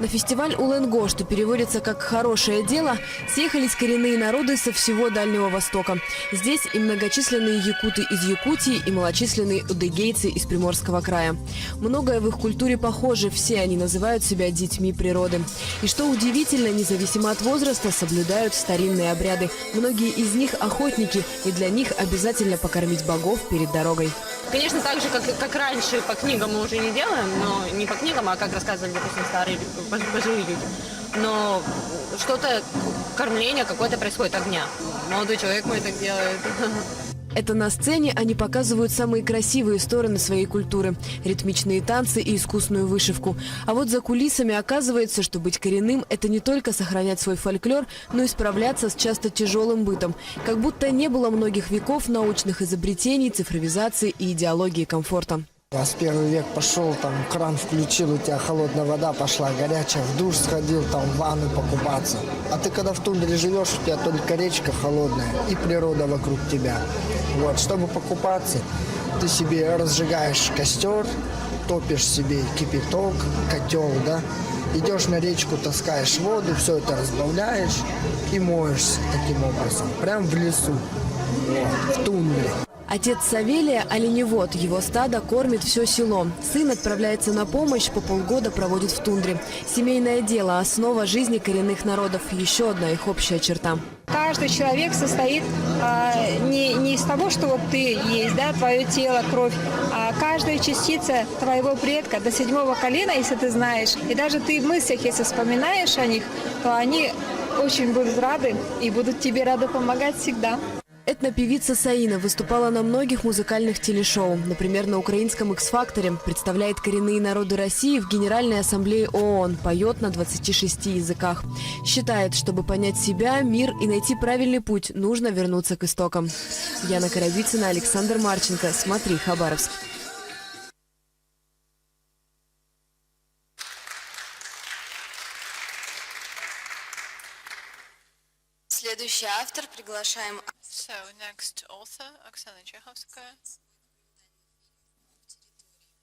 На фестиваль Уленго, что переводится как «хорошее дело», съехались коренные народы со всего Дальнего Востока. Здесь и многочисленные якуты из Якутии, и малочисленные адыгейцы из Приморского края. Многое в их культуре похоже, все они называют себя детьми природы. И что удивительно, независимо от возраста, соблюдают старинные обряды. Многие из них охотники, и для них обязательно покормить богов перед дорогой. Конечно, так же, как раньше, по книгам мы уже не делаем, но не по книгам, а как рассказывали, допустим, старые пожилые люди. Но что-то, кормление какое-то происходит огня. Молодой человек мой так делает. Это на сцене они показывают самые красивые стороны своей культуры – ритмичные танцы и искусную вышивку. А вот за кулисами оказывается, что быть коренным – это не только сохранять свой фольклор, но и справляться с часто тяжелым бытом. Как будто не было многих веков научных изобретений, цифровизации и идеологии комфорта. 21 век пошел, там кран включил, у тебя холодная вода пошла, горячая, в душ сходил, там в ванну покупаться. А ты когда в тундре живешь, у тебя только речка холодная и природа вокруг тебя. Вот, чтобы покупаться, ты себе разжигаешь костер, топишь себе кипяток, котел, да, идешь на речку, таскаешь воду, все это разбавляешь и моешься таким образом, прям в лесу, вот, в тундре. Отец Савелия – оленевод. Его стадо кормит все село. Сын отправляется на помощь, по полгода проводит в тундре. Семейное дело – основа жизни коренных народов. Еще одна их общая черта. Каждый человек состоит не из того, что вот ты есть, да, твое тело, кровь, а каждая частица твоего предка до 7-го колена, если ты знаешь. И даже ты в мыслях, если вспоминаешь о них, то они очень будут рады и будут тебе рады помогать всегда. Этнопевица Саина выступала на многих музыкальных телешоу. Например, на украинском «X-факторе», представляет коренные народы России в Генеральной ассамблее ООН, поет на 26 языках. Считает, чтобы понять себя, мир и найти правильный путь, нужно вернуться к истокам. Яна Коробицына, Александр Марченко. Смотри, Хабаровск. Следующий автор приглашаем. So next author, Oksana Chekhovskaya.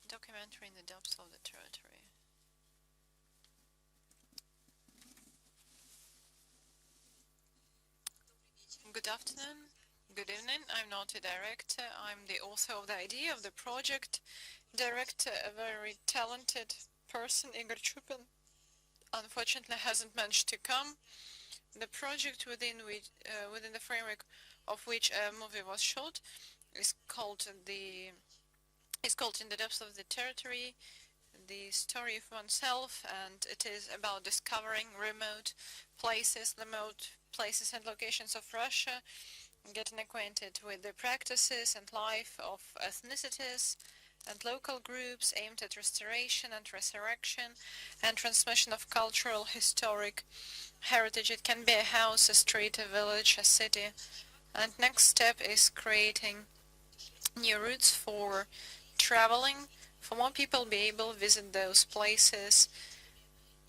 Documentary in the depths of the territory. Good afternoon. Good evening. I'm not a director. I'm the author of the idea of the project. Director, a very talented person, Igor Chupin, unfortunately hasn't managed to come. The project within the framework of which a movie was shot is called In the Depths of the Territory, the story of oneself, and it is about discovering remote places and locations of Russia, getting acquainted with the practices and life of ethnicities and local groups aimed at restoration and resurrection and transmission of cultural, historic heritage. It can be a house, a street, a village, a city. And next step is creating new routes for traveling, for more people to be able to visit those places,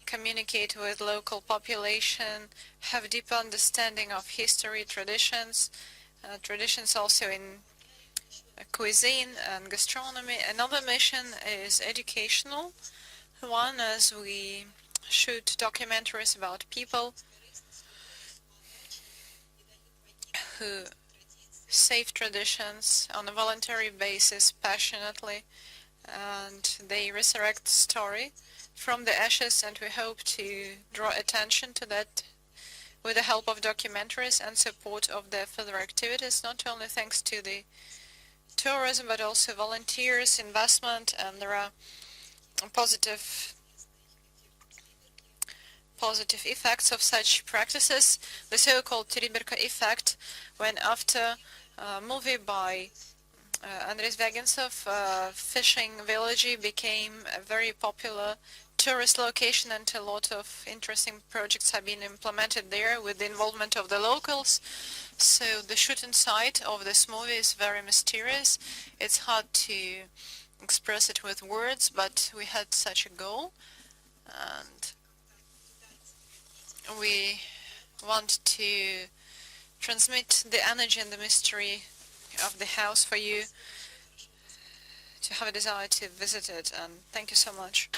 communicate with local population, have deep understanding of history, traditions also in cuisine and gastronomy. Another mission is educational one, as we shoot documentaries about people who save traditions on a voluntary basis passionately, and they resurrect the story from the ashes, and we hope to draw attention to that with the help of documentaries and support of their further activities, not only thanks to the tourism but also volunteers, investment, and there are positive effects of such practices. The so-called Teribirka effect, when after a movie by Andrei Zvyagintsev, fishing village became a very popular tourist location, and a lot of interesting projects have been implemented there with the involvement of the locals. So the shooting site of this movie is very mysterious. It's hard to express it with words, but we had such a goal, and we want to transmit the energy and the mystery of the house for you to have a desire to visit it. And thank you so much.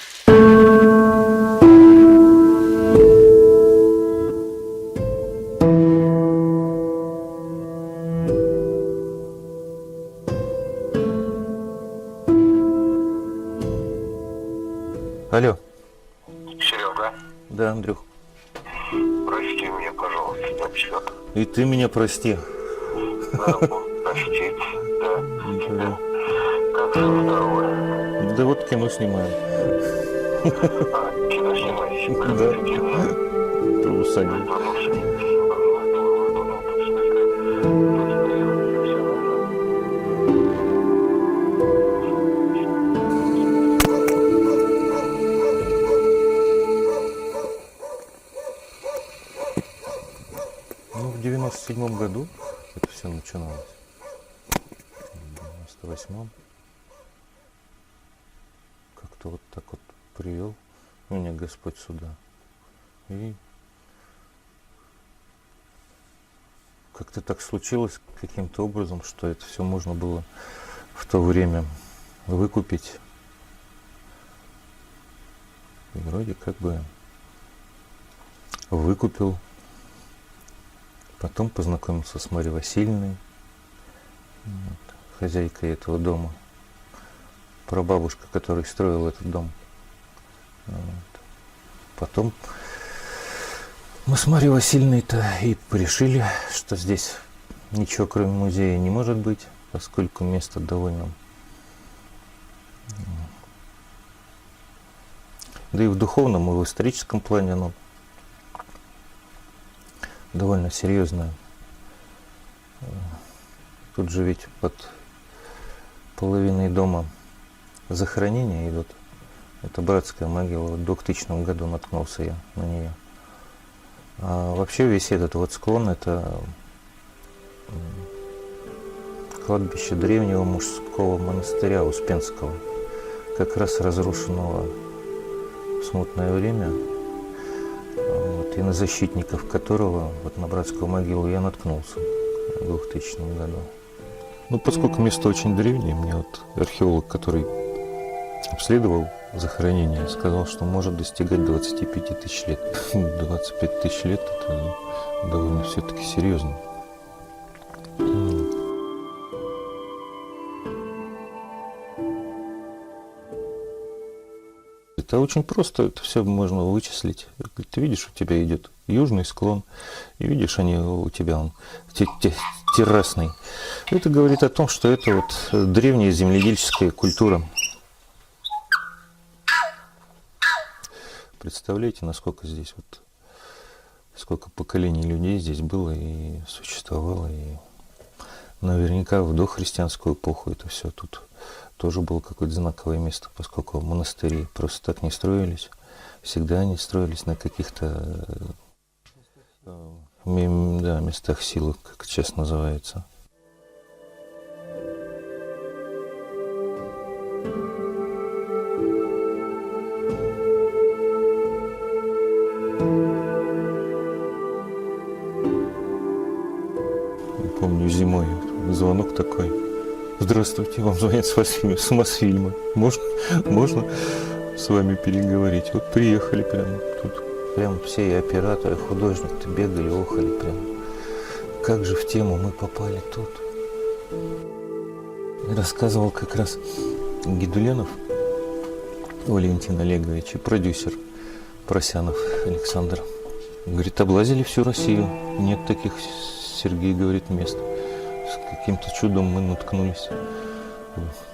Алло. Серега, Да, Андрюх. прости меня, пожалуйста, вообще. И ты меня прости. Надо простить, да. Да. Как здоровье? Да вот кино снимаем. Кино снимаете? Да. Ты усадил. Ну, в 97-м году это все начиналось. В 98-м. Как-то вот так вот привел меня Господь сюда. И как-то так случилось каким-то образом, что это все можно было в то время выкупить. И вроде как бы выкупил. Потом познакомился с Марьей Васильевной, вот, хозяйкой этого дома, прабабушка, которая строила этот дом. Вот. Потом мы с Марьей Васильевной-то и решили, что здесь ничего кроме музея не может быть, поскольку место довольно... Да и в духовном, и в историческом плане оно довольно серьезное. Тут же ведь под половиной дома захоронения идут. Это братская могила. В 2000 году наткнулся я на нее. А вообще весь этот вот склон — это кладбище древнего мужского монастыря Успенского, как раз разрушенного в смутное время. Вот, и на защитников которого, вот на братскую могилу, я наткнулся в 2000 году. Ну, поскольку место очень древнее, мне вот археолог, который обследовал захоронение, сказал, что может достигать 25 тысяч лет. 25 тысяч лет — это довольно все-таки серьезно. Это очень просто, это все можно вычислить. Ты видишь, у тебя идет южный склон, и видишь, они у тебя он террасный. Это говорит о том, что это вот древняя земледельческая культура. Представляете, насколько здесь вот, сколько поколений людей здесь было и существовало, и наверняка в дохристианскую эпоху это все тут тоже было какое-то знаковое место, поскольку монастыри просто так не строились. Всегда они строились на каких-то местах силы, как сейчас называется. Помню, зимой звонок такой: здравствуйте, вам звонят с Мосфильма. Можно с вами переговорить? Вот приехали прямо тут. Прям все и операторы, и художник-то бегали, охали прям. Как же в тему мы попали тут. И рассказывал как раз Гидуленов Валентин Олегович и продюсер Просянов Александр. Говорит, облазили всю Россию. Нет таких, Сергей говорит, мест. С каким-то чудом мы наткнулись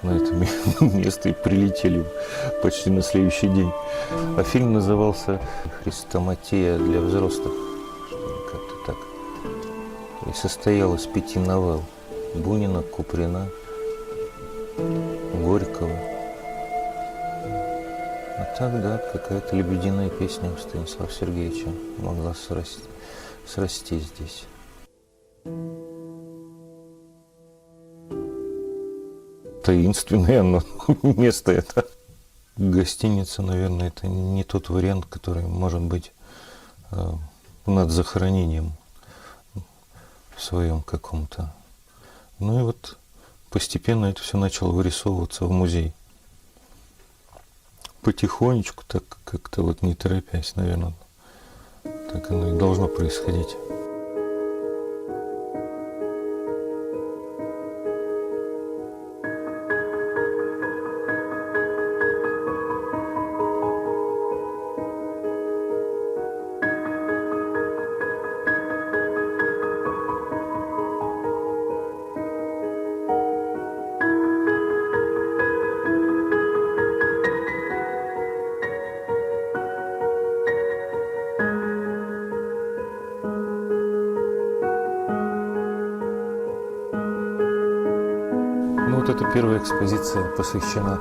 на это место и прилетели почти на следующий день. А фильм назывался «Хрестоматия для взрослых», как-то так. И состоял из 5 новелл: Бунина, Куприна, Горького. А так, да, какая-то лебединая песня у Станислава Сергеевича могла срасти здесь. Таинственное оно место это. Гостиница, наверное, это не тот вариант, который может быть над захоронением в своем каком-то. Ну и вот постепенно это все начало вырисовываться в музей. Потихонечку, так как-то вот не торопясь, наверное, так оно и должно происходить. эта первая экспозиция посвящена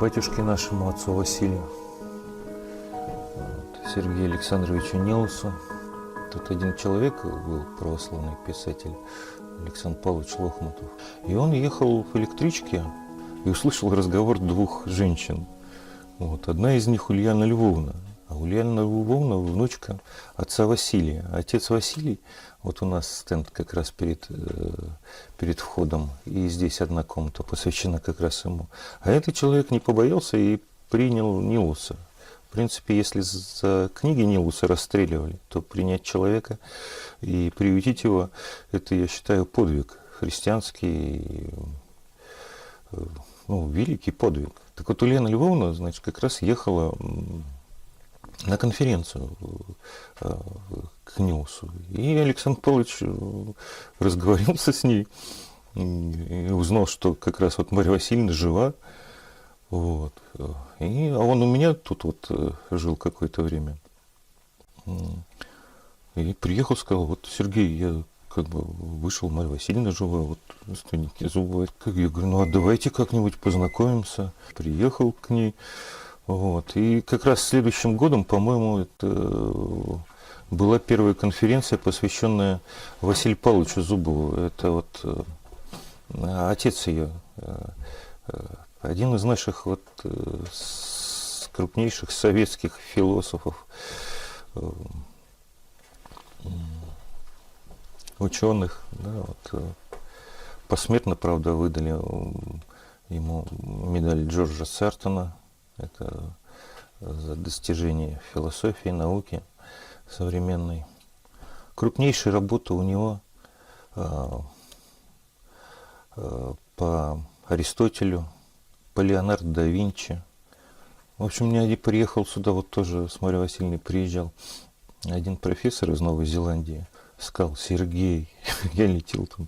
батюшке нашему, отцу Василию, Сергею Александровичу Нилусу. Тут один человек был, православный писатель, Александр Павлович Лохматов. И он ехал в электричке и услышал разговор двух женщин. Вот. Одна из них Ульяна Львовна. А Ульяна Львовна внучка отца Василия. Отец Василий, вот у нас стенд как раз перед входом, и здесь одна комната посвящена как раз ему. А этот человек не побоялся и принял Нилуса. В принципе, если за книги Нилуса расстреливали, то принять человека и приютить его, это, я считаю, подвиг христианский, великий подвиг. Так вот, Ульяна Львовна, значит, как раз ехала на конференцию к Нилусу. И Александр Павлович разговорился с ней и узнал, что как раз вот Марья Васильевна жива. Вот. А он у меня тут вот жил какое-то время. И приехал, сказал: вот, Сергей, я как бы вышел, Марья Васильевна жива, вот родственники зубы. Я говорю: ну а давайте как-нибудь познакомимся. Приехал к ней. Вот. И как раз следующим годом, по-моему, это была первая конференция, посвященная Василию Павловичу Зубову. Это вот отец ее, один из наших вот крупнейших советских философов, ученых. Да, вот. Посмертно, правда, выдали ему медаль Джорджа Сартона. Это за достижение философии, науки современной. Крупнейшая работа у него по Аристотелю, по Леонардо да Винчи. В общем, я приехал сюда, вот тоже с Марьей Васильевной приезжал один профессор из Новой Зеландии. Сказал: Сергей, я летел там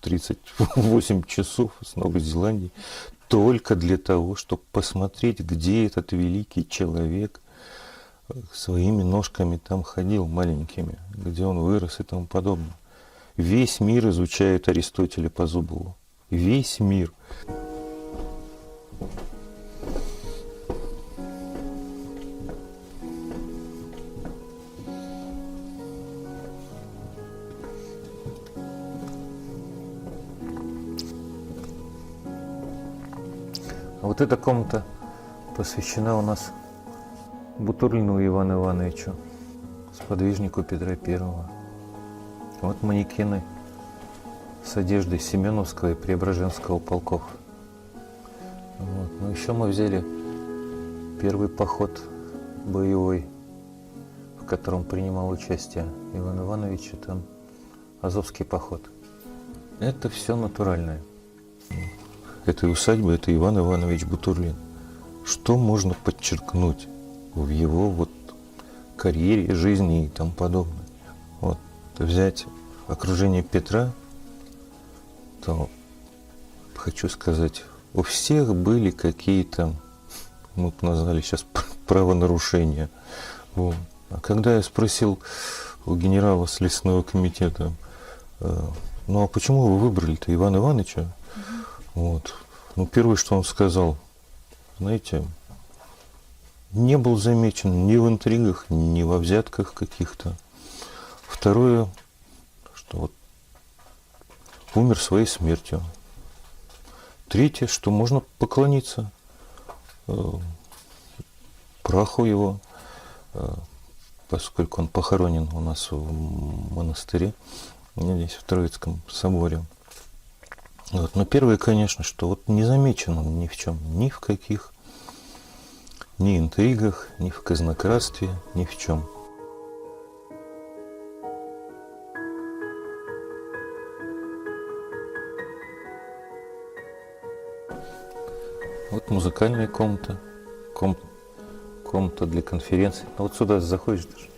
38 часов с Новой Зеландии только для того, чтобы посмотреть, где этот великий человек своими ножками там ходил маленькими, где он вырос и тому подобное. Весь мир изучает Аристотеля по Зубову. Весь мир. Вот эта комната посвящена у нас Бутурлину Ивану Ивановичу, сподвижнику Петра Первого. Вот манекены с одеждой Семеновского и Преображенского полков. Вот. Ну, еще мы взяли первый поход боевой, в котором принимал участие Иван Иванович, там Азовский поход. Это все натуральное. Этой усадьбы, это Иван Иванович Бутурлин. Что можно подчеркнуть в его вот карьере, жизни и тому подобное? Вот взять окружение Петра, то хочу сказать, у всех были какие-то, мы бы назвали сейчас правонарушения. Вот. А когда я спросил у генерала Следственного комитета: ну а почему вы выбрали-то Ивана Ивановича? Вот. Ну, первое, что он сказал: знаете, не был замечен ни в интригах, ни во взятках каких-то. Второе, что вот умер своей смертью. Третье, что можно поклониться праху его, поскольку он похоронен у нас в монастыре, здесь в Троицком соборе. Вот. Но первое, конечно, что вот не замечен он ни в чем, ни в каких, ни интригах, ни в казнократстве, ни в чем. Вот музыкальная комната, комната для конференций. А вот сюда заходишь даже.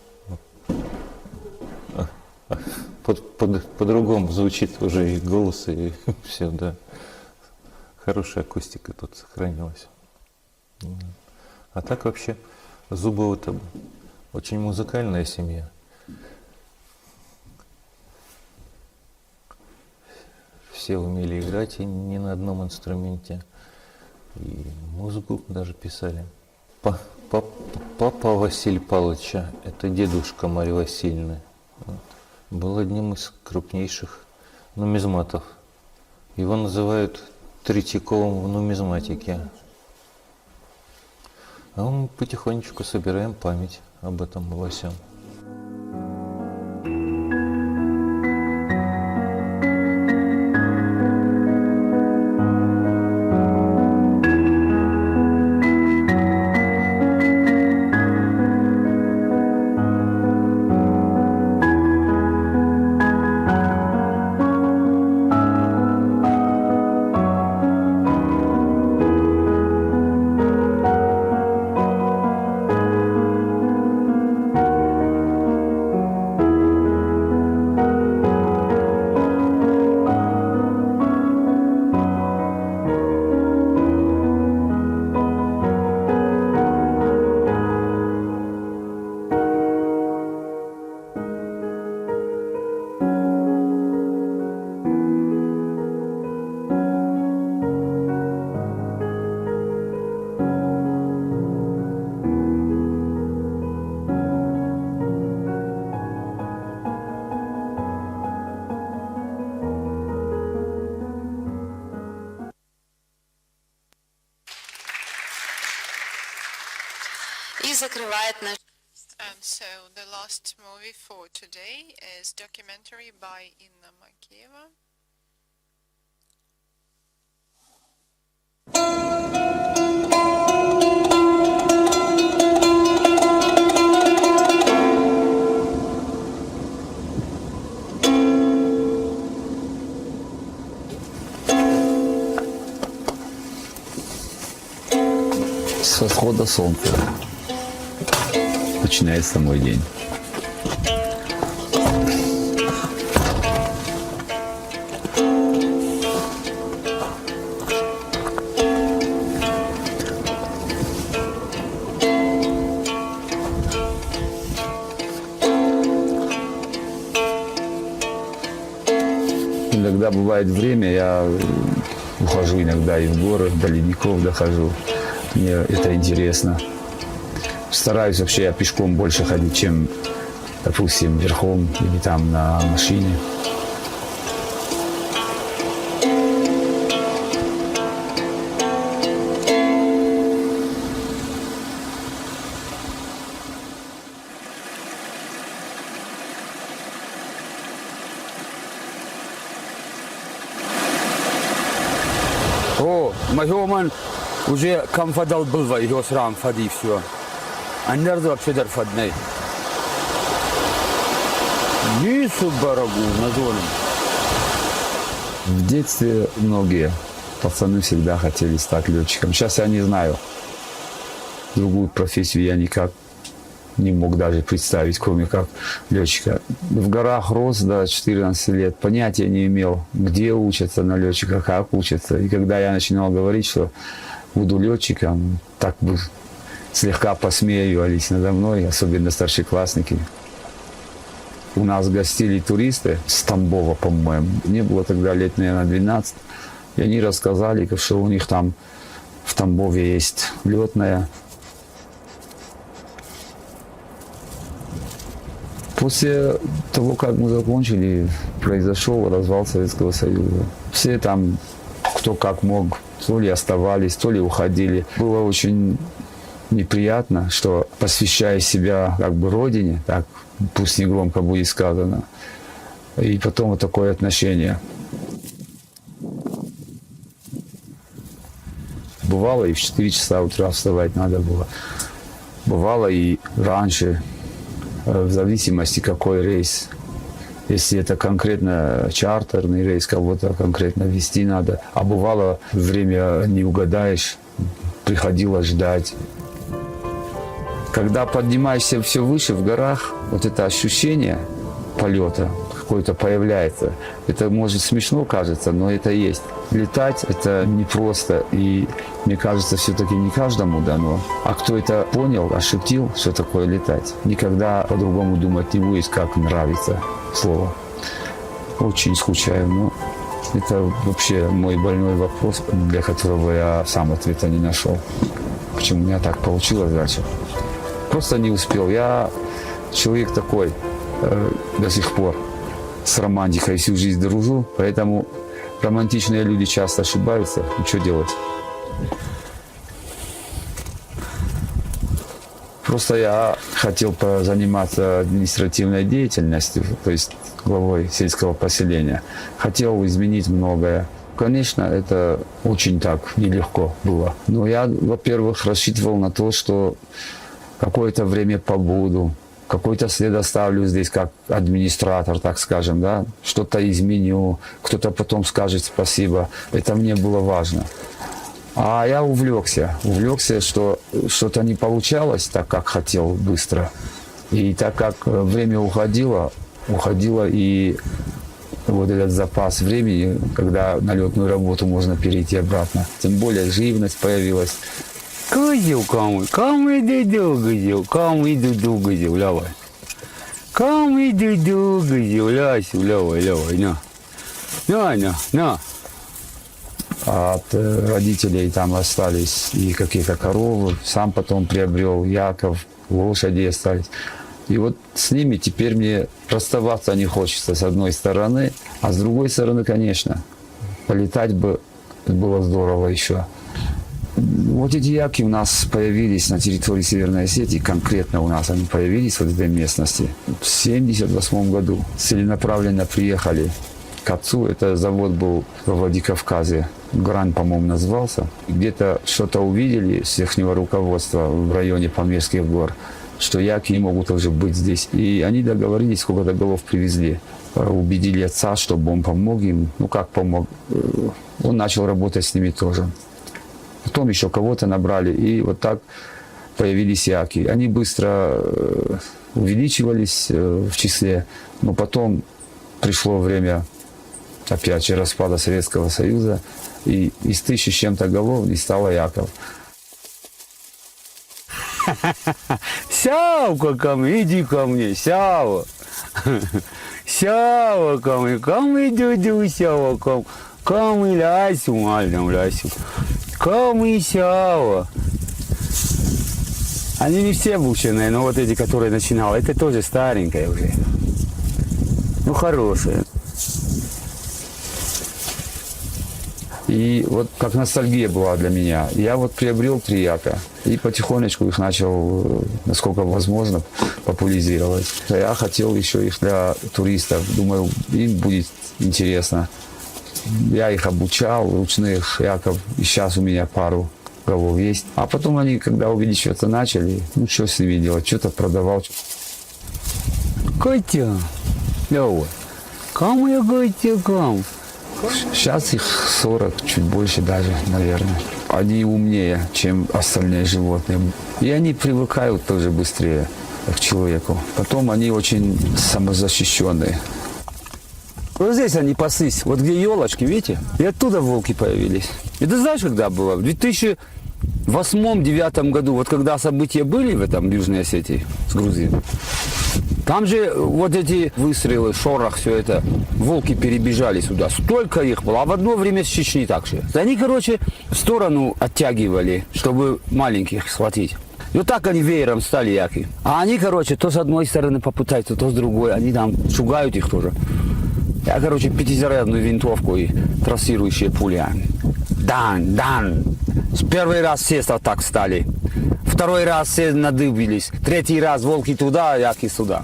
По-другому звучит уже и голос, и все, да. Хорошая акустика тут сохранилась. А так вообще Зубова-то очень музыкальная семья. все умели играть и не на одном инструменте. И музыку даже писали. Папа Василия Павловича, это дедушка Марьи Васильевны, был одним из крупнейших нумизматов. Его называют Третьяковым в нумизматике. А мы потихонечку собираем память об этом во всем. И закрывает наш... And so the last movie for today is documentary by Inna Makeva. С восхода солнца начинается мой день. Иногда бывает время, я ухожу иногда и в горы, до ледников дохожу. Мне это интересно. Стараюсь вообще я пешком больше ходить, чем, допустим, верхом или там на машине. О, Магиоман уже камфадал был в его срам, фади все. А нервы вообще дарфадные. Нису барагу на зоне. В детстве многие пацаны всегда хотели стать летчиком. Сейчас я не знаю. Другую профессию я никак не мог даже представить, кроме как летчика. В горах рос до 14 лет. Понятия не имел, где учатся на летчика, как учатся. И когда я начинал говорить, что буду летчиком, так бы слегка посмеивались надо мной, особенно старшеклассники. У нас гостили туристы с Тамбова, по-моему. Мне было тогда лет, наверное, 12. И они рассказали, что у них там в Тамбове есть летная. После того, как мы закончили, произошел развал Советского Союза. Все там, кто как мог, то ли оставались, то ли уходили. Было очень неприятно, что, посвящая себя как бы родине, так, пусть не громко будет сказано, и потом вот такое отношение. Бывало и в 4 часа утра вставать надо было. Бывало и раньше, в зависимости какой рейс. Если это конкретно чартерный рейс, кого-то конкретно везти надо. А бывало, время не угадаешь, приходилось ждать. Когда поднимаешься все выше в горах, вот это ощущение полета какое-то появляется. Это может смешно кажется, но это есть. Летать это непросто, и мне кажется, все-таки не каждому дано. А кто это понял, ощутил, что такое летать, никогда по-другому думать не будет, как нравится слово. Очень скучаю, но Это вообще мой больной вопрос, для которого я сам ответа не нашел. Почему у меня так получилось дальше? Просто не успел. Я человек такой до сих пор с романтикой всю жизнь дружу, поэтому романтичные люди часто ошибаются. Ну, что делать? Просто я хотел заниматься административной деятельностью, то есть главой сельского поселения. Хотел изменить многое. Конечно, это очень так нелегко было. Но я, во-первых, рассчитывал на то, что какое-то время побуду, какой-то след оставлю здесь как администратор, так скажем, да, что-то изменю, кто-то потом скажет спасибо. Это мне было важно. А я увлекся, что что-то не получалось так, как хотел быстро. И так как время уходило и вот этот запас времени, когда на летную работу можно перейти обратно. Тем более живность появилась. Козел, кому иду, давай. Кому иду, давай, на. От родителей там остались и какие-то коровы, сам потом приобрел, Яков, лошади остались. И вот с ними теперь мне расставаться не хочется с одной стороны, а с другой стороны, конечно, полетать бы было здорово еще. Вот эти яки у нас появились на территории Северной Осетии, конкретно у нас они появились вот в этой местности в 1978 году. Целенаправленно приехали к отцу, это завод был во Владикавказе, Грань, по-моему, назывался. Где-то что-то увидели с ихнего руководства в районе Памирских гор, что яки не могут уже быть здесь. И они договорились, сколько-то голов привезли. Убедили отца, чтобы он помог им. Ну, как помог? Он начал работать с ними тоже. Потом еще кого-то набрали, и вот так появились яки. Они быстро увеличивались в числе, но потом пришло время, опять же, распада Советского Союза, и из 1000 с чем-то голов не стало яков. Сявка ко мне, иди ко мне, Сява. Сява ко мне, иди, Сява, ко мне, лясю, мальчик, лясю. Ко мне, Сява. Они не все бушеные, но вот эти, которые начинал, это тоже старенькая уже. Ну, хорошая. И вот как ностальгия была для меня. Я вот приобрел 3 яка и потихонечку их начал, насколько возможно, популяризировать. Я хотел еще их для туристов. Думаю, им будет интересно. Я их обучал, ручных яков. И сейчас у меня пару голов есть. А потом они, когда увеличиваться начали, ну что с ними делать? Что-то продавал. Котя, давай. Кому я Котя, кому? Сейчас их 40, чуть больше даже, наверное. Они умнее, чем остальные животные. И они привыкают тоже быстрее к человеку. Потом они очень самозащищенные. Вот здесь они паслись, вот где елочки, видите? И оттуда волки появились. И ты знаешь, когда было? В 2008-2009 году, вот когда события были в этом Южной Осетии с Грузией, там же вот эти выстрелы, шорох, все это, волки перебежали сюда. Столько их было. А в одно время с Чечни так же. Они, короче, в сторону оттягивали, чтобы маленьких схватить. И вот так они веером стали яки. А они, короче, то с одной стороны попытаются, то с другой. Они там шугают их тоже. Я, короче, 5-зарядную винтовку и трассирующие пули. Дан. С первый раз все так стали. Второй раз все надыбились. 3-й раз волки туда, яки сюда.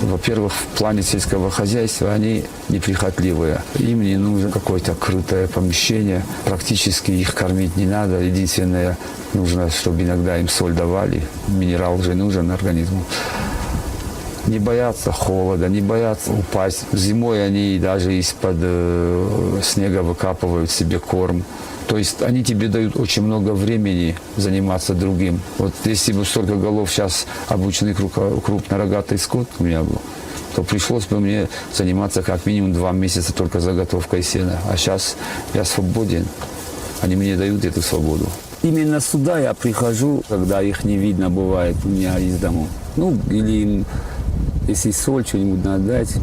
Во-первых, в плане сельского хозяйства они неприхотливые. Им не нужно какое-то крытое помещение. Практически их кормить не надо. Единственное, нужно, чтобы иногда им соль давали. Минерал же нужен организму. Не боятся холода, не боятся упасть. Зимой они даже из-под снега выкапывают себе корм. То есть они тебе дают очень много времени заниматься другим. Вот если бы столько голов сейчас обученный крупнорогатый скот у меня был, то пришлось бы мне заниматься как минимум 2 месяца только заготовкой сена. А сейчас я свободен. Они мне дают эту свободу. Именно сюда я прихожу, когда их не видно бывает у меня из дому. Ну, или им, если соль что-нибудь надо дать,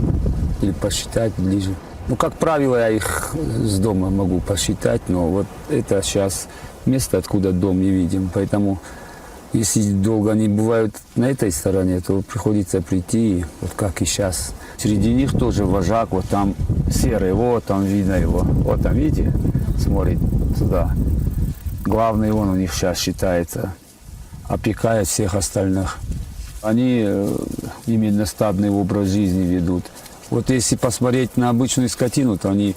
или посчитать ближе. Ну, как правило, я их с дома могу посчитать, но вот это сейчас место, откуда дом не видим. Поэтому, если долго они бывают на этой стороне, то приходится прийти, вот как и сейчас. Среди них тоже вожак, вот там серый, вот там видно его. Вот там, видите, смотрит сюда. Главный он у них сейчас считается, опекает всех остальных. Они именно стадный образ жизни ведут. Вот если посмотреть на обычную скотину, то они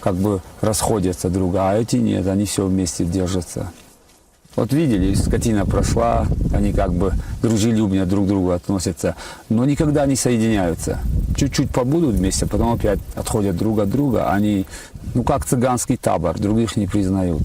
как бы расходятся друг друга, а эти нет, они все вместе держатся. Вот видели, скотина прошла, они как бы дружелюбно друг к другу относятся, но никогда не соединяются. Чуть-чуть побудут вместе, потом опять отходят друг от друга. Они, ну как цыганский табор, других не признают.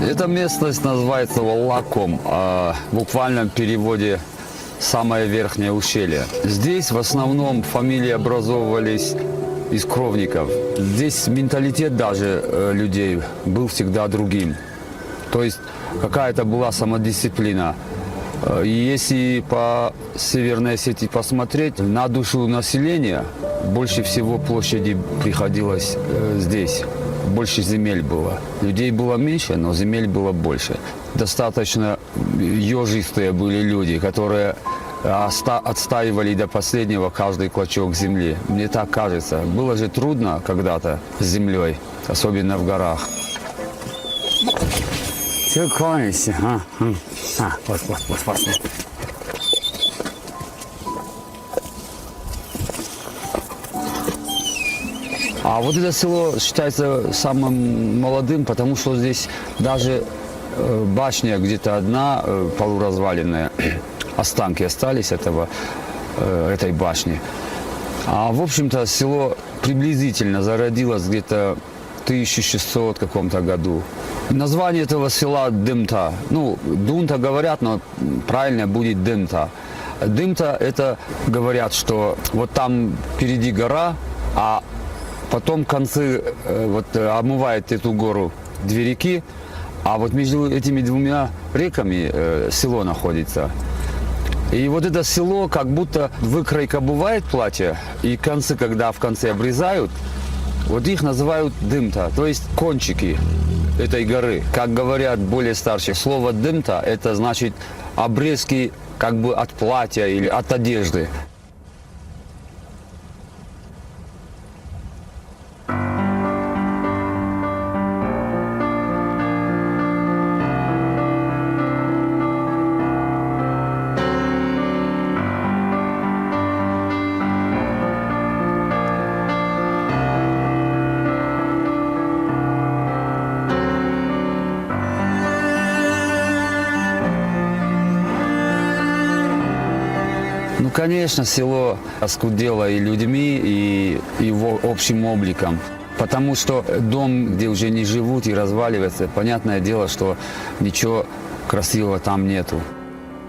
Эта местность называется Лаком, в буквальном переводе «самое верхнее ущелье». Здесь в основном фамилии образовывались из кровников. Здесь менталитет даже людей был всегда другим. То есть какая-то была самодисциплина. И если по Северной Осетии посмотреть, на душу населения больше всего площади приходилось здесь. Больше земель было. Людей было меньше, но земель было больше. Достаточно ежистые были люди, которые отстаивали до последнего каждый клочок земли. Мне так кажется. Было же трудно когда-то с землей, особенно в горах. Все, кланяйся. Вот. А вот это село считается самым молодым, потому что здесь даже башня где-то одна, полуразваленная, останки остались этой башни. А в общем-то село приблизительно зародилось где-то в 1600 каком-то году. Название этого села Дымта. Ну, Дунта говорят, но правильно будет Дымта. Дымта — это говорят, что вот там впереди гора, а потом концы омывает эту гору две реки, а вот между этими двумя реками село находится. И вот это село, как будто выкройка бывает платье, и концы, когда в конце обрезают, вот их называют дымта, то есть кончики этой горы. Как говорят более старшие, слово дымта — это значит обрезки как бы от платья или от одежды. Ну, конечно, село оскудело и людьми, и его общим обликом. Потому что дом, где уже не живут и разваливается, понятное дело, что ничего красивого там нету.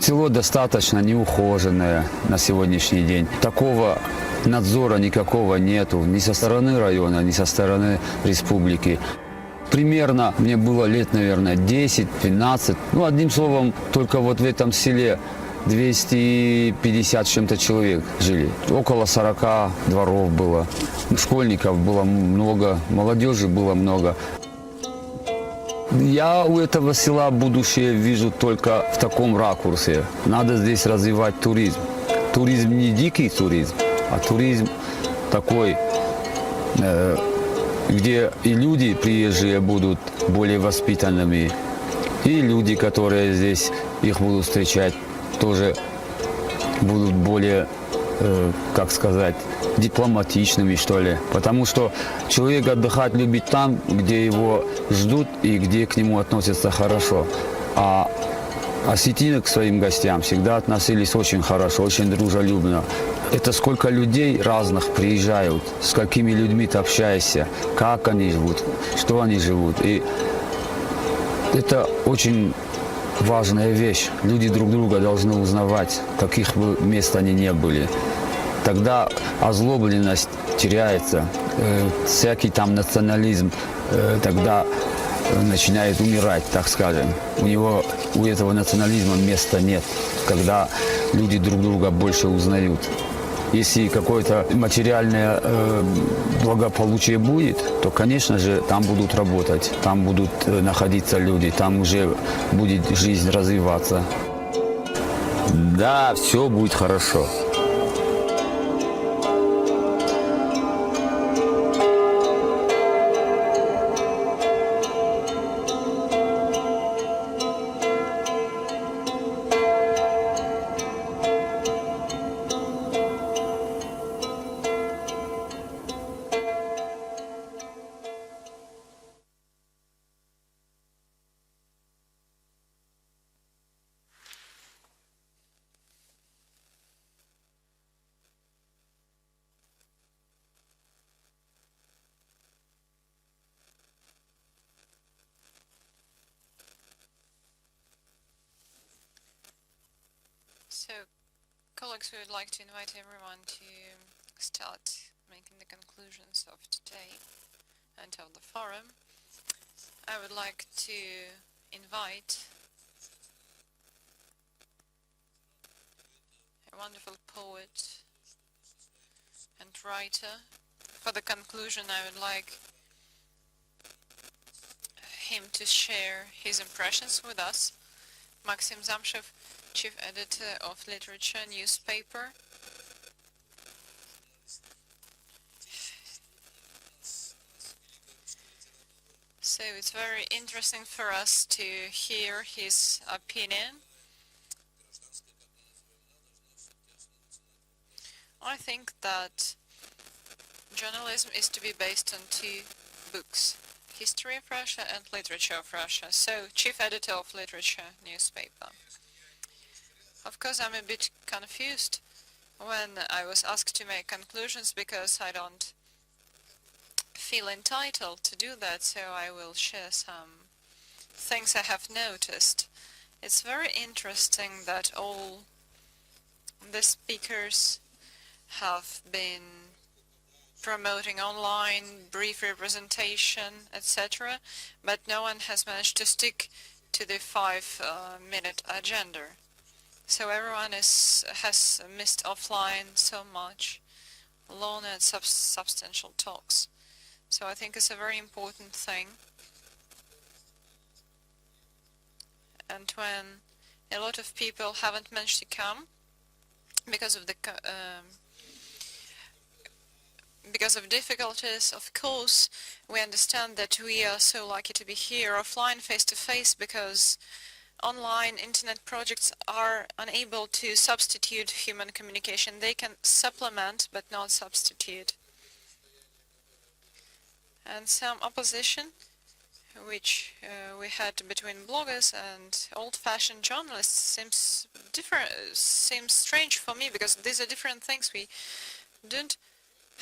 Село достаточно неухоженное на сегодняшний день. Такого надзора никакого нету ни со стороны района, ни со стороны республики. Примерно мне было лет, наверное, 10-12. Ну, одним словом, только вот в этом селе 250 с чем-то человек жили. Около 40 дворов было. Школьников было много, молодежи было много. Я у этого села будущее вижу только в таком ракурсе. Надо здесь развивать туризм. Туризм не дикий туризм, а туризм такой, где и люди приезжие будут более воспитанными, И люди, которые здесь их будут встречать, тоже будут более, как сказать, дипломатичными, что ли. Потому что человек отдыхать любит там, где его ждут и где к нему относятся хорошо. А осетины к своим гостям всегда относились очень хорошо, очень дружелюбно. Это сколько людей разных приезжают, с какими людьми ты общаешься, как они живут, что они живут. И это очень важная вещь. Люди друг друга должны узнавать, каких бы мест они не были. Тогда озлобленность теряется, всякий там национализм тогда начинает умирать, так скажем. У этого национализма места нет, когда люди друг друга больше узнают. Если какое-то материальное благополучие будет, то, конечно же, там будут работать, там будут находиться люди, там уже будет жизнь развиваться. Да, все будет хорошо. So, colleagues, we would like to invite everyone to start making the conclusions of today and of the forum. I would like to invite a wonderful poet and writer. For the conclusion, I would like him to share his impressions with us. Maxim Zamshev, Chief Editor of Literature newspaper. So it's very interesting for us to hear his opinion. I think that journalism is to be based on two books, History of Russia and Literature of Russia. So, Chief Editor of Literature newspaper. Of course, I'm a bit confused when I was asked to make conclusions because I don't feel entitled to do that, so I will share some things I have noticed. It's very interesting that all the speakers have been promoting online, brief representation, etc., but no one has managed to stick to the 5-minute agenda. So everyone has missed offline so much, long and substantial talks. So I think it's a very important thing. And when a lot of people haven't managed to come because of difficulties, of course, we understand that we are so lucky to be here offline, face-to-face, because online internet projects are unable to substitute human communication. They can supplement, but not substitute. And some opposition, which we had between bloggers and old-fashioned journalists, seems strange for me, because these are different things. We don't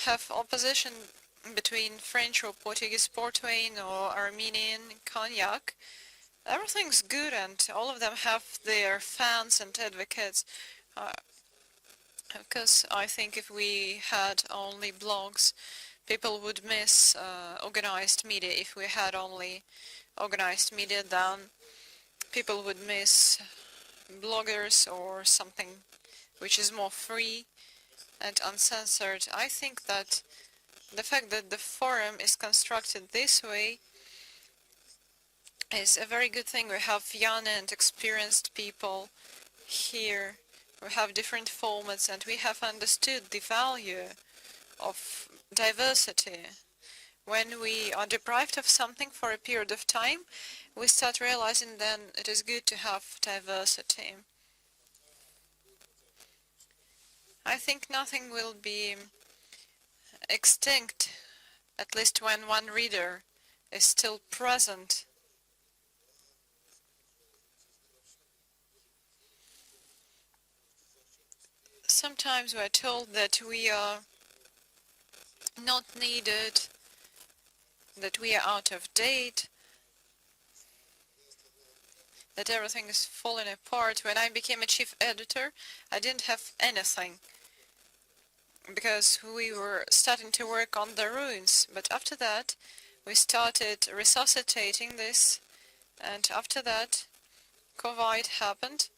have opposition between French or Portuguese port wine or Armenian cognac. Everything's good, and all of them have their fans and advocates. Because I think if we had only blogs, people would miss organized media. If we had only organized media, then people would miss bloggers or something which is more free and uncensored. I think that the fact that the forum is constructed this way is a very good thing. We have young and experienced people here. We have different formats, and we have understood the value of diversity. When we are deprived of something for a period of time, we start realizing then it is good to have diversity. I think nothing will be extinct, at least when one reader is still present. Sometimes we're told that we are not needed, that we are out of date, that everything is falling apart. When I became a chief editor, I didn't have anything, because we were starting to work on the ruins. But after that, we started resuscitating this, and after that, COVID happened,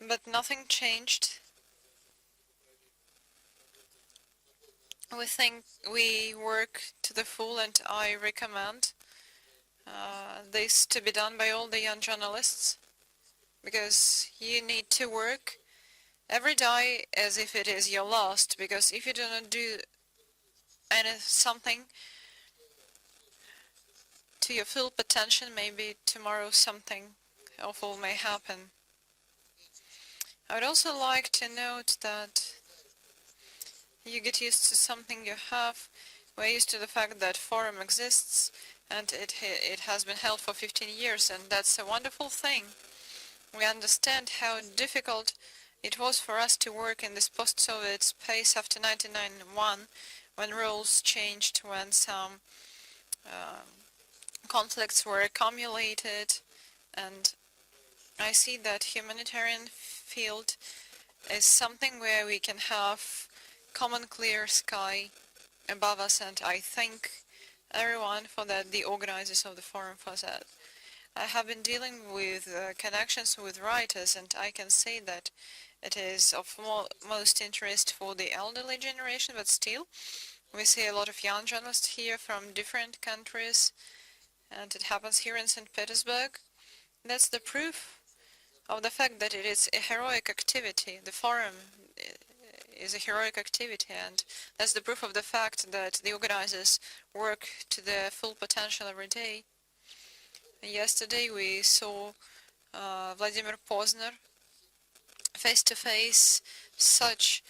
but nothing changed. We think we work to the full, and I recommend this to be done by all the young journalists, because you need to work every day as if it is your last, because if you do not do something to your full potential, maybe tomorrow something awful may happen. I would also like to note that you get used to something you have. We're used to the fact that forum exists, and it has been held for 15 years, and that's a wonderful thing. We understand how difficult it was for us to work in this post-Soviet space after 1991, when rules changed, when some conflicts were accumulated, and I see that humanitarian field is something where we can have common clear sky above us, and I thank everyone for that, the organizers of the forum for that. I have been dealing with connections with writers, and I can say that it is of most interest for the elderly generation, but still we see a lot of young journalists here from different countries, and it happens here in St. Petersburg. That's the proof of the fact that it is a heroic activity. The forum is a heroic activity, and that's the proof of the fact that the organizers work to their full potential every day. Yesterday we saw Vladimir Posner face to face, such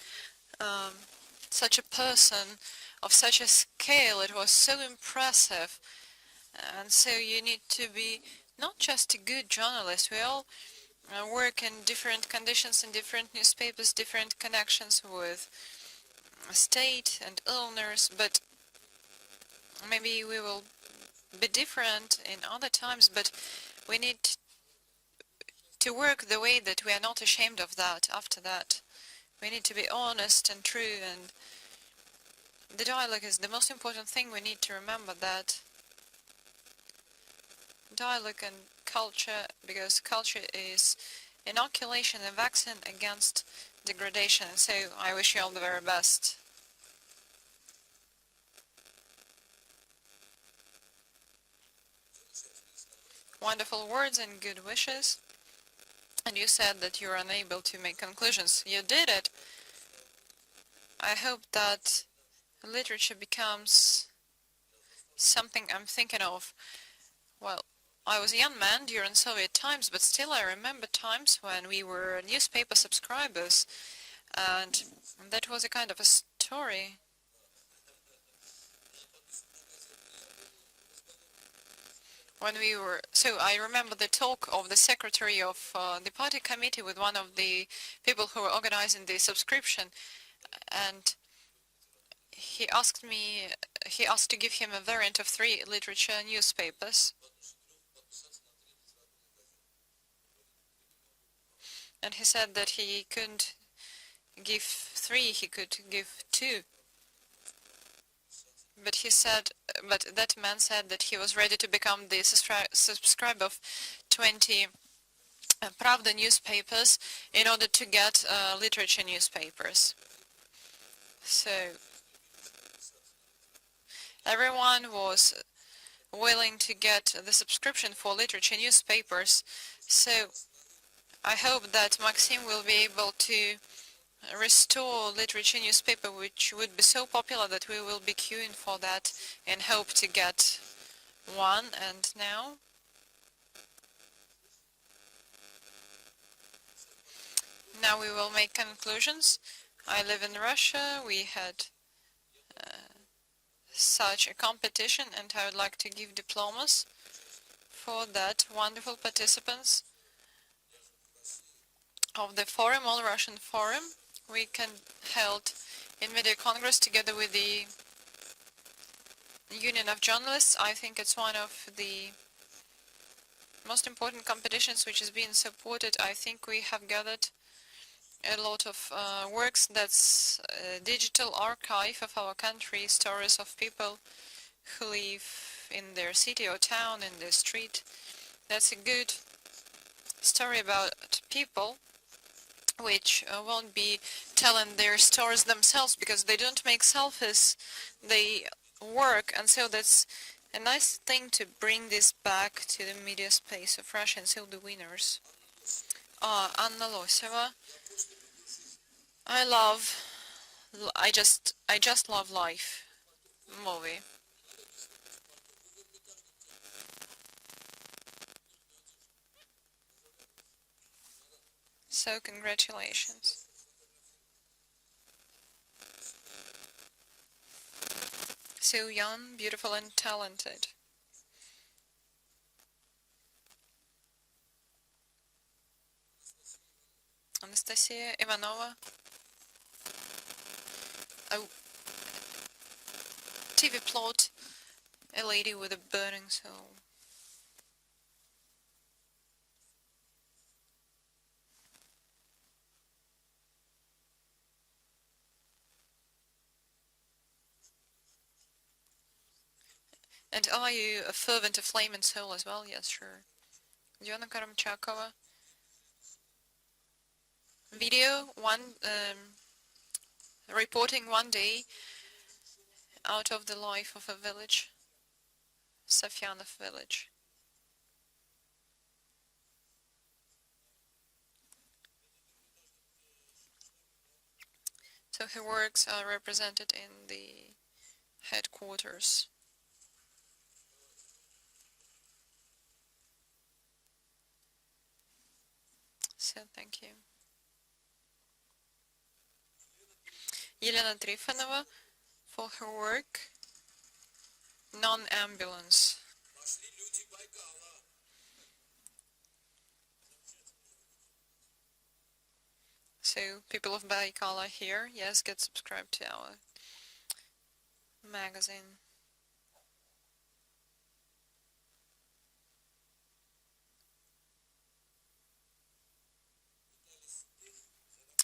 a person of such a scale. It was so impressive, and so you need to be not just a good journalist. We all work in different conditions in different newspapers, different connections with state and owners, but maybe we will be different in other times, but we need to work the way that we are not ashamed of that. After that, we need to be honest and true, and the dialogue is the most important thing. We need to remember that dialogue and culture, because culture is inoculation and vaccine against degradation. So I wish you all the very best. Wonderful words and good wishes. And you said that you were unable to make conclusions. You did it. I hope that literature becomes something I'm thinking of. Well, I was a young man during Soviet times, but still I remember times when we were newspaper subscribers, and that was a kind of a story. When we were, so I remember the talk of the secretary of the party committee with one of the people who were organizing the subscription, and he asked to give him a variant of 3 literature newspapers. And he said that he couldn't give 3, he could give 2. But he said, but that man said that he was ready to become the subscriber of 20 Pravda newspapers in order to get literature newspapers. So everyone was willing to get the subscription for literature newspapers. So I hope that Maxim will be able to restore literature newspaper, which would be so popular that we will be queuing for that and hope to get one. And now Now we will make conclusions. I live in Russia. We had such a competition, and I would like to give diplomas for that wonderful participants of the forum, All Russian Forum. We can held in Mediacongress together with the Union of Journalists. I think it's one of the most important competitions which is being supported. I think we have gathered a lot of works. That's a digital archive of our country, stories of people who live in their city or town, in their street. That's a good story about people which won't be telling their stories themselves because they don't make selfies, they work, and so that's a nice thing to bring this back to the media space of Russia. And so the winners are Anna Loseva. I just love life movie. So congratulations. So young, beautiful and talented. Anastasia Ivanova. A TV plot, a lady with a burning soul. And are you a fervent of flame and soul as well? Yes, sure. Diana Karamchakova. Video, reporting one day out of the life of a village, Safyanov village. So her works are represented in the headquarters. So thank you. Елена Trifonova for her work, Non-Ambulance. So people of Baikal are here. Yes, get subscribed to our magazine.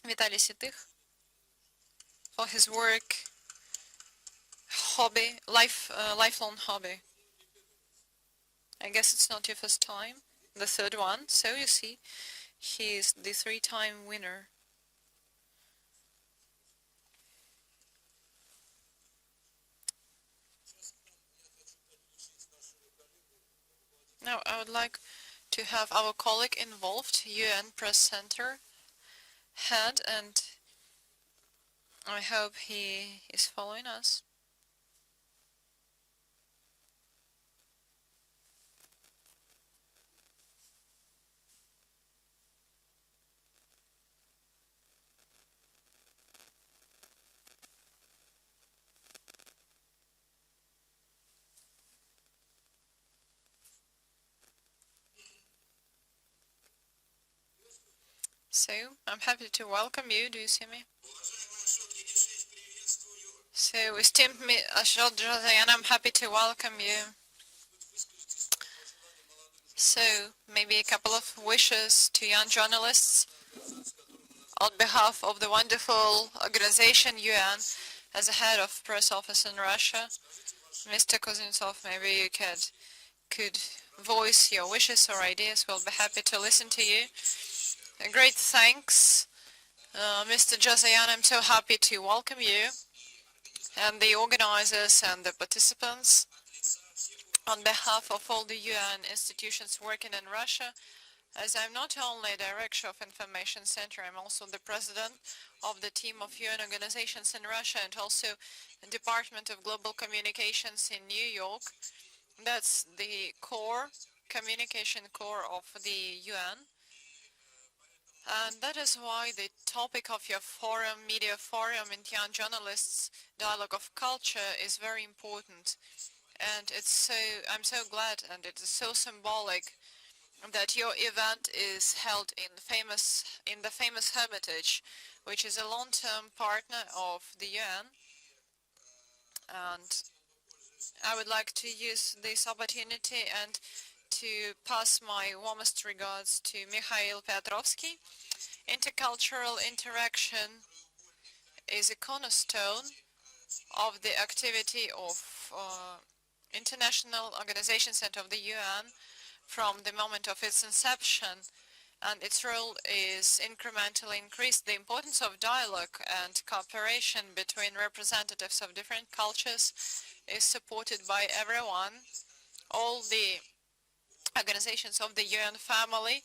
Vitaly Sitych for his work, hobby, lifelong hobby. I guess it's not your first time, the third one. So you see, he is the 3-time winner. Now I would like to have our colleague involved, UN Press Center head, and I hope he is following us. So, I'm happy to welcome you. Do you see me? So, esteemed Ashot Jazayan, I'm happy to welcome you. So, maybe a couple of wishes to young journalists on behalf of the wonderful organization UN as a head of press office in Russia. Mr. Kuznetsov, maybe you could voice your wishes or ideas. We'll be happy to listen to you. A great thanks, Mr. Jazayan. I'm so happy to welcome you and the organizers and the participants. On behalf of all the UN institutions working in Russia, as I'm not only Director of Information Center, I'm also the President of the team of UN organizations in Russia and also the Department of Global Communications in New York. That's the core, communication core of the UN. And that is why the topic of your forum, Media Forum and Young Journalists Dialogue of Culture is very important. And I'm so glad, and it is so symbolic that your event is held in the famous Hermitage, which is a long-term partner of the UN. And I would like to use this opportunity and to pass my warmest regards to Mikhail Petrovsky. Intercultural interaction is a cornerstone of the activity of international organizations and of the UN from the moment of its inception, and its role is incrementally increased. The importance of dialogue and cooperation between representatives of different cultures is supported by everyone, all the organizations of the UN family,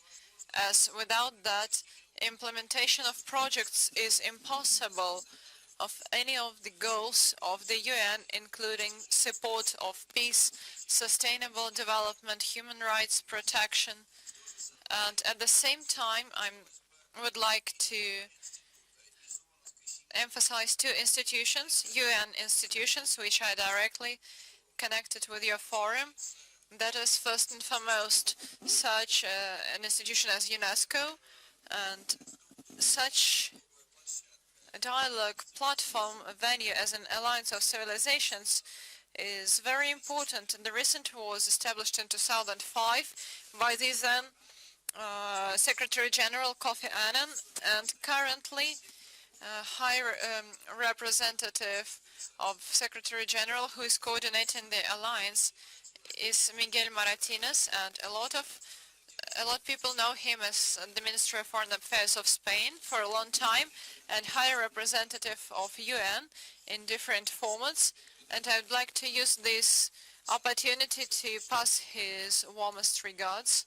as without that, implementation of projects is impossible of any of the goals of the UN, including support of peace, sustainable development, human rights protection. And at the same time, I would like to emphasize two institutions, UN institutions, which are directly connected with your forum. That is first and foremost such an institution as UNESCO, and such a dialogue platform, a venue as an alliance of civilizations is very important. And the recent was established in 2005 by the then Secretary General Kofi Annan, and currently High Representative of Secretary General who is coordinating the alliance is Miguel Martínez, and a lot of people know him as the Minister of Foreign Affairs of Spain for a long time, and High Representative of UN in different formats. And I would like to use this opportunity to pass his warmest regards.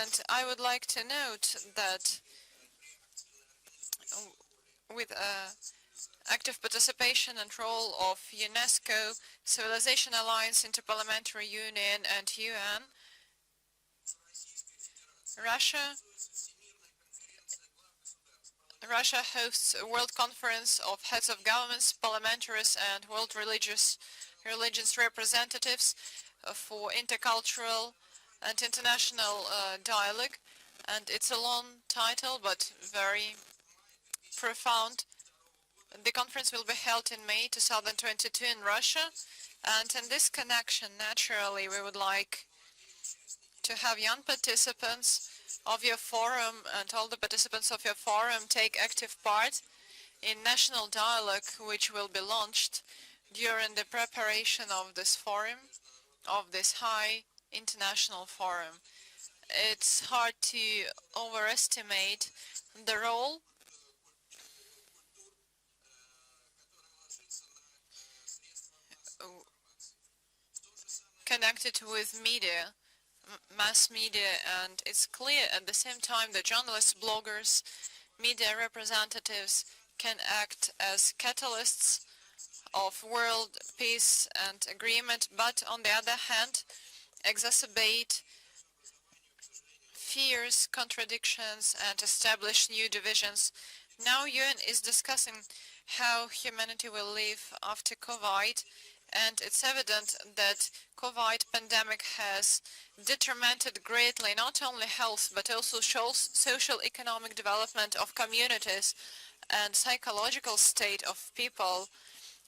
And I would like to note that with active participation and role of UNESCO, Civilization Alliance, Interparliamentary Union and UN, Russia hosts a World Conference of Heads of Governments, Parliamentaries and World Religions representatives for intercultural and international dialogue. And it's a long title, but very profound. The conference will be held in May 2022 in Russia. And in this connection, naturally, we would like to have young participants of your forum and all the participants of your forum take active part in national dialogue, which will be launched during the preparation of this forum, of this high international forum. It's hard to overestimate the role connected with media, mass media, and it's clear at the same time that journalists, bloggers, media representatives can act as catalysts of world peace and agreement, but on the other hand, exacerbate fears, contradictions, and establish new divisions. Now UN is discussing how humanity will live after COVID, and it's evident that COVID pandemic has detrimented greatly not only health but also social economic development of communities and psychological state of people,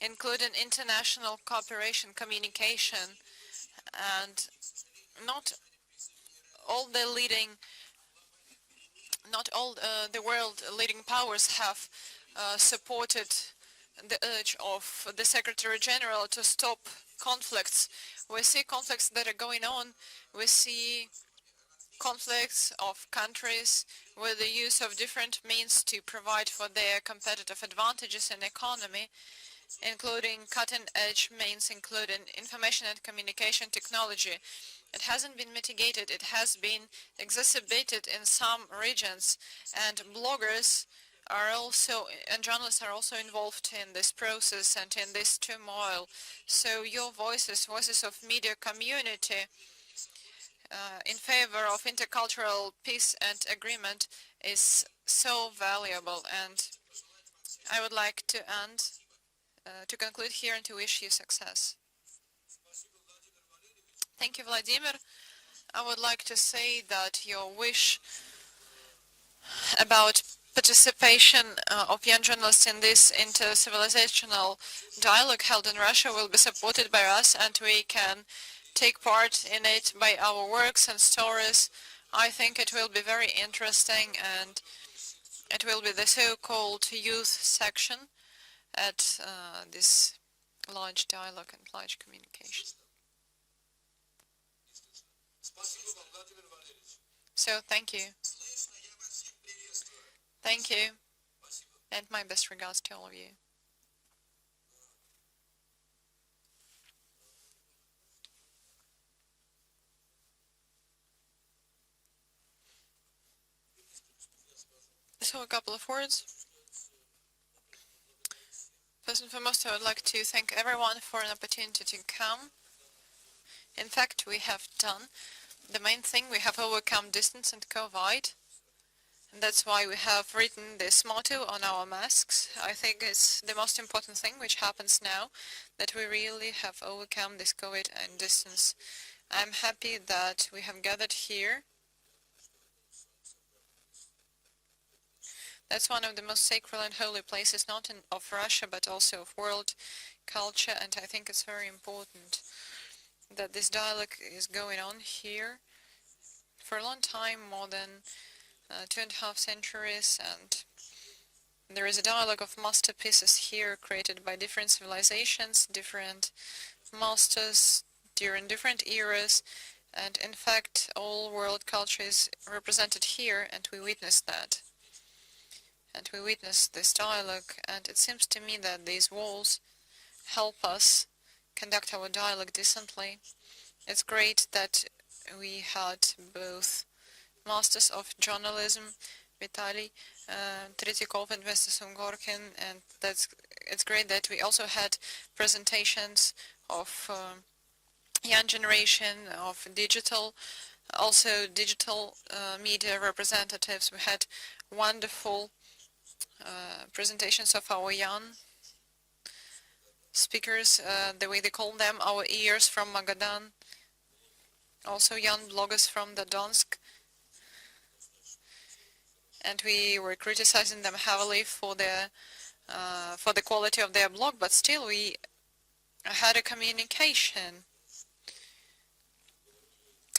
including international cooperation, communication, and not all the world leading powers have supported the urge of the Secretary General to stop conflicts. We see conflicts that are going on. We see conflicts of countries with the use of different means to provide for their competitive advantages in economy, including cutting-edge means, including information and communication technology. It hasn't been mitigated. It has been exacerbated in some regions, and bloggers are also, and journalists are also involved in this process and in this turmoil. So your voices of media community in favor of intercultural peace and agreement is so valuable, and I would like to conclude here and to wish you success. Thank you, Vladimir. I would like to say that your wish about participation of young journalists in this inter-civilizational dialogue held in Russia will be supported by us, and we can take part in it by our works and stories. I think it will be very interesting, and it will be the so-called youth section at this large dialogue and large communication. So thank you. Thank you. And my best regards to all of you. So a couple of words. First and foremost, I would like to thank everyone for an opportunity to come. In fact, we have done the main thing. We have overcome distance and COVID. And that's why we have written this motto on our masks. I think it's the most important thing which happens now, that we really have overcome this COVID and distance. I'm happy that we have gathered here. That's one of the most sacred and holy places, not of Russia, but also of world culture, and I think it's very important that this dialogue is going on here for a long time, more than 2.5 centuries, and there is a dialogue of masterpieces here created by different civilizations, different masters during different eras, and in fact all world culture is represented here, and we witness that. And we witness this dialogue, and it seems to me that these walls help us conduct our dialogue decently. It's great that we had both masters of journalism, Vitaly Tretyakov and Mr. Sumgorkin, and it's great that we also had presentations of young generation, of digital media representatives. We had wonderful presentations of our young speakers, the way they call them, our ears from Magadan, also young bloggers from the Donsk, and we were criticizing them heavily for the quality of their blog, but still we had a communication.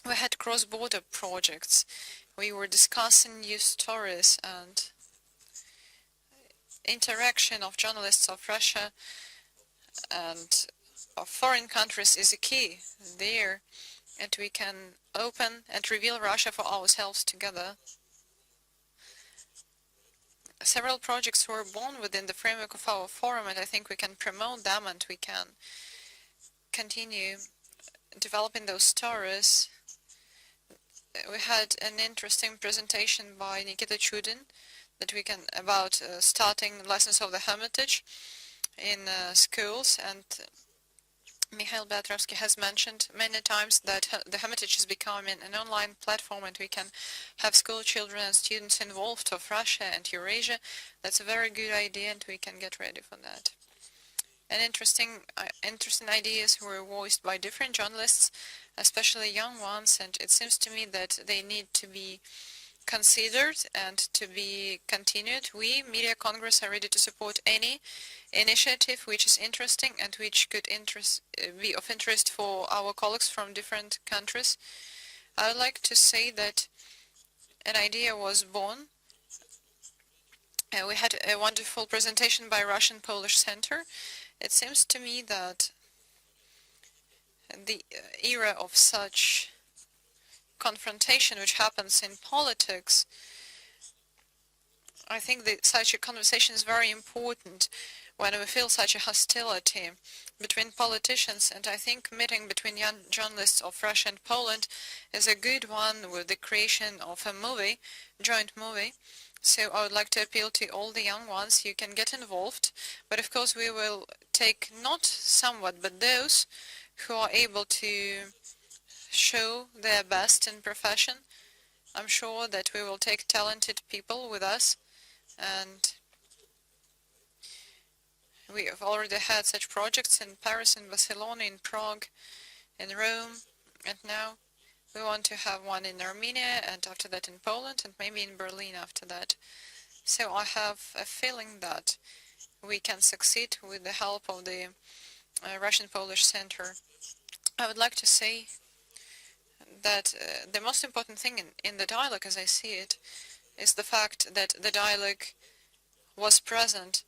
We had cross-border projects. We were discussing news stories, and interaction of journalists of Russia and of foreign countries is a key there, and we can open and reveal Russia for ourselves together. Several projects were born within the framework of our forum, and I think we can promote them, and we can continue developing those stories. We had an interesting presentation by Nikita Chudin that we can about starting lessons of the Hermitage in schools, and Mikhail Beatrovsky has mentioned many times that the Hermitage is becoming an online platform, and we can have school children and students involved of Russia and Eurasia. That's a very good idea, and we can get ready for that. And interesting ideas were voiced by different journalists, especially young ones, and it seems to me that they need to be considered and to be continued. We, Media Congress, are ready to support any initiative which is interesting and which could be of interest for our colleagues from different countries. I would like to say that an idea was born. We had a wonderful presentation by Russian-Polish Center. It seems to me that the era of such confrontation which happens in politics, I think that such a conversation is very important when we feel such a hostility between politicians, and I think meeting between young journalists of Russia and Poland is a good one with the creation of a movie, joint movie. So I would like to appeal to all the young ones, you can get involved, but of course we will take not somewhat, but those who are able to show their best in profession. I'm sure that we will take talented people with us, and we have already had such projects in Paris, in Barcelona, in Prague, in Rome, and now we want to have one in Armenia, and after that in Poland, and maybe in Berlin after that. So I have a feeling that we can succeed with the help of the Russian-Polish Center. I would like to say that the most important thing in the dialogue, as I see it, is the fact that the dialogue was present,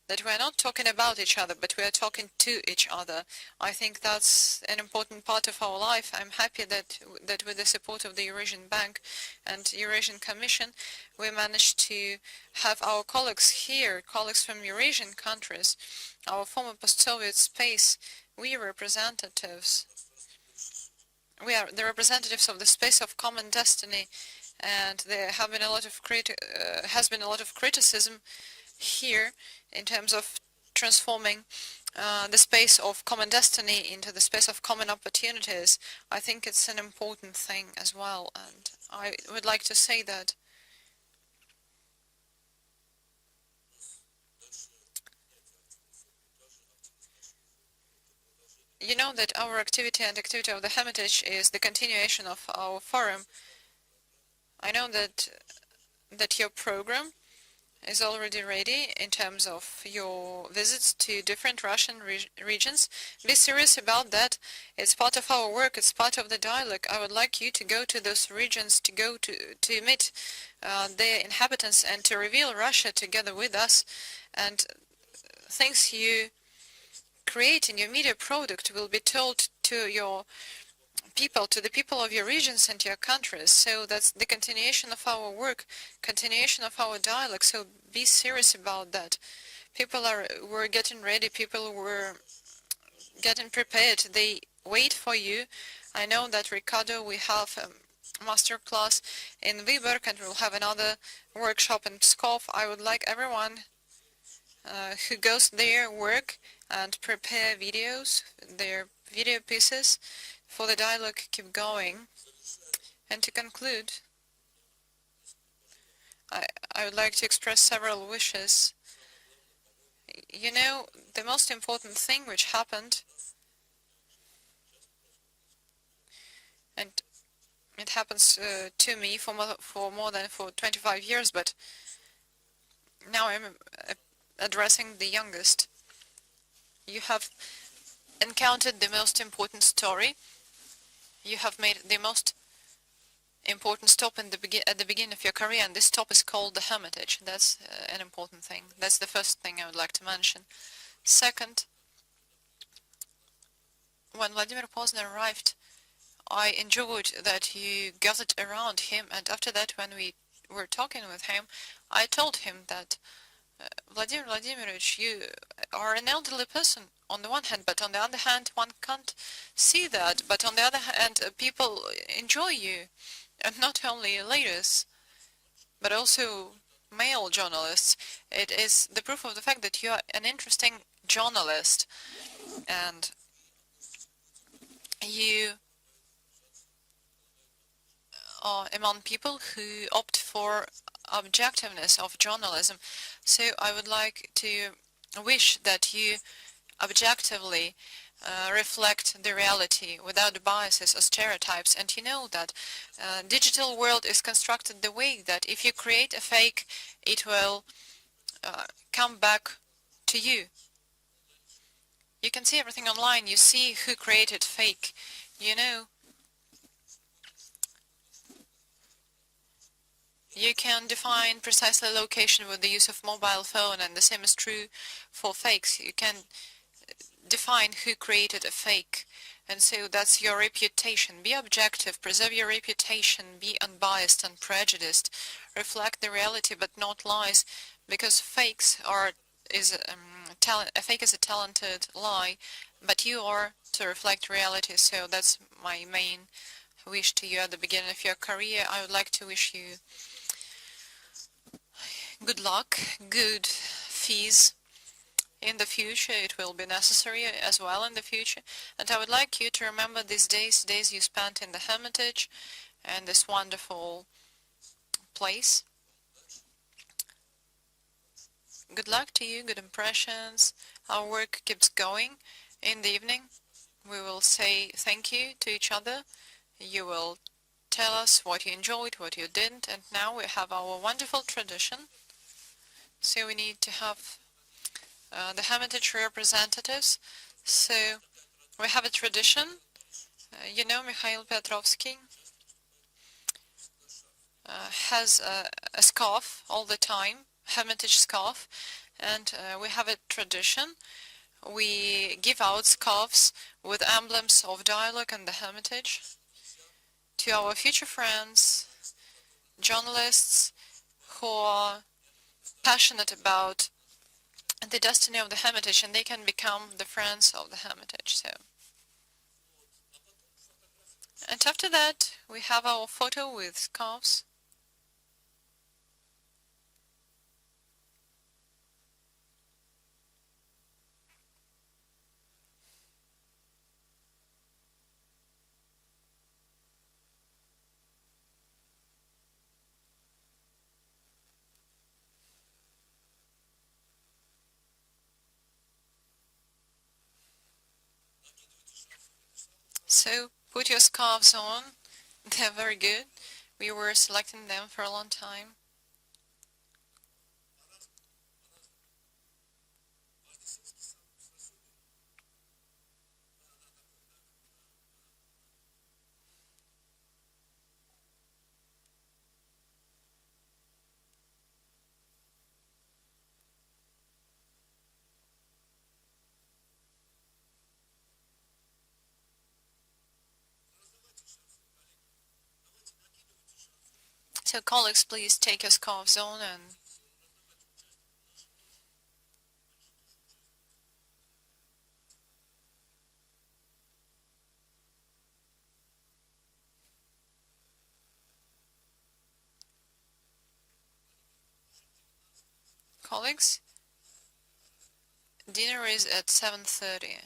that we're not talking about each other, but we are talking to each other. I think that's an important part of our life. I'm happy that with the support of the Eurasian Bank and Eurasian Commission, we managed to have our colleagues here, colleagues from Eurasian countries, our former post-Soviet space. We are the representatives of the space of common destiny, and there have been a lot of has been a lot of criticism here in terms of transforming the space of common destiny into the space of common opportunities. I think it's an important thing as well, and I would like to say that you know that our activity and activity of the Hermitage is the continuation of our forum. I know that your program is already ready in terms of your visits to different Russian regions. Be serious about that. It's part of our work. It's part of the dialogue. I would like you to go to those regions, to go to meet their inhabitants and to reveal Russia together with us. And things you create in your media product will be told to your people, to the people of your regions and your countries. So that's the continuation of our work, continuation of our dialogue. So be serious about that. People were getting ready, people were getting prepared. They wait for you. I know that, Ricardo, we have a master class in Viborg, and we'll have another workshop in Pskov. I would like everyone who goes there work and prepare videos, their video pieces for the dialogue keep going. And to conclude, I would like to express several wishes. You know, the most important thing which happened, and it happens to me for more than 25 years, but now I'm addressing the youngest. You have encountered the most important story. You have made the most important stop at the beginning of your career, and this stop is called the Hermitage. That's an important thing. That's the first thing I would like to mention. Second, when Vladimir Pozner arrived, I enjoyed that you gathered around him, and after that, when we were talking with him, I told him that Vladimir Vladimirovich, you are an elderly person on the one hand, but on the other hand, one can't see that. But on the other hand, people enjoy you, and not only ladies, but also male journalists. It is the proof of the fact that you are an interesting journalist, and you are among people who opt for objectiveness of journalism. So I would like to wish that you objectively reflect the reality without biases or stereotypes. And you know that digital world is constructed the way that if you create a fake, it will come back to you. You can see everything online. You see who created fake. You know, you can define precisely location with the use of mobile phone, and the same is true for fakes. You can define who created a fake, and so that's your reputation. Be objective, preserve your reputation, be unbiased, unprejudiced, reflect the reality but not lies, because a fake is a talented lie, but you are to reflect reality. So that's my main wish to you at the beginning of your career. I would like to wish you good luck, good fees in the future. It will be necessary as well in the future. And I would like you to remember these days you spent in the Hermitage, and this wonderful place. Good luck to you, good impressions. Our work keeps going. In the evening, we will say thank you to each other. You will tell us what you enjoyed, what you didn't, and now we have our wonderful tradition. So we need to have the Hermitage representatives. So we have a tradition. You know, Mikhail Petrovsky has a scarf all the time, Hermitage scarf, and we have a tradition. We give out scarves with emblems of dialogue and the Hermitage to our future friends, journalists who are passionate about the destiny of the Hermitage, and they can become the friends of the Hermitage. So, and after that, we have our photo with scarves. So put your scarves on. They're very good. We were selecting them for a long time. So colleagues, please take your scarves on and colleagues, dinner is at 7:30.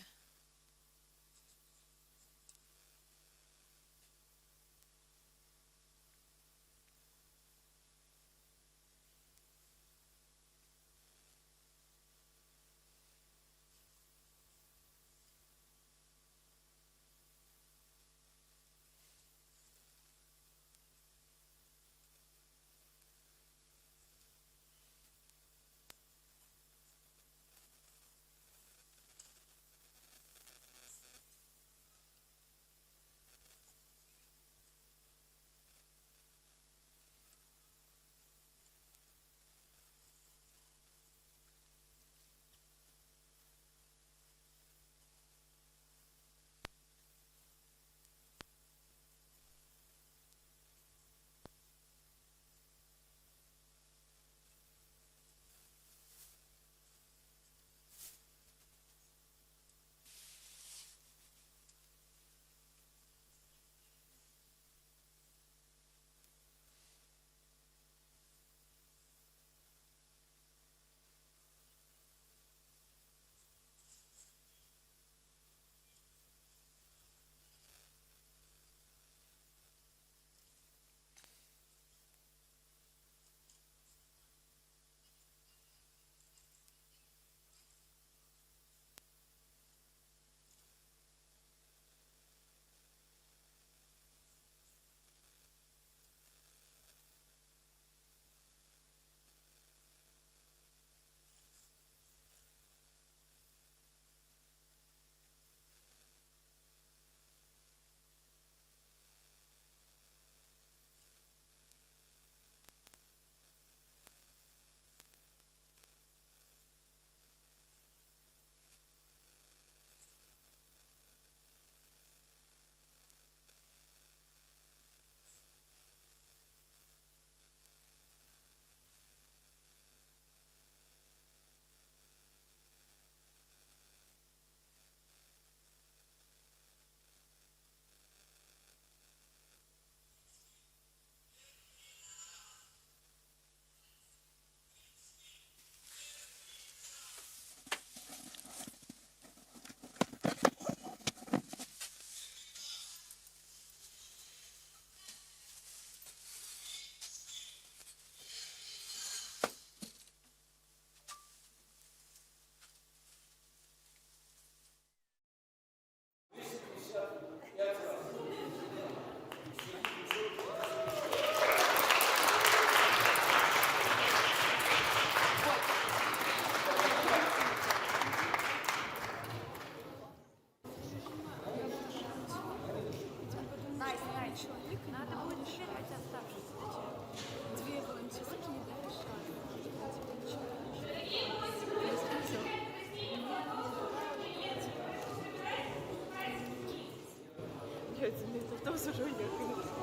человека не находишь. Две волонтерки не даешь шага. Я тебе автобус уже уехали.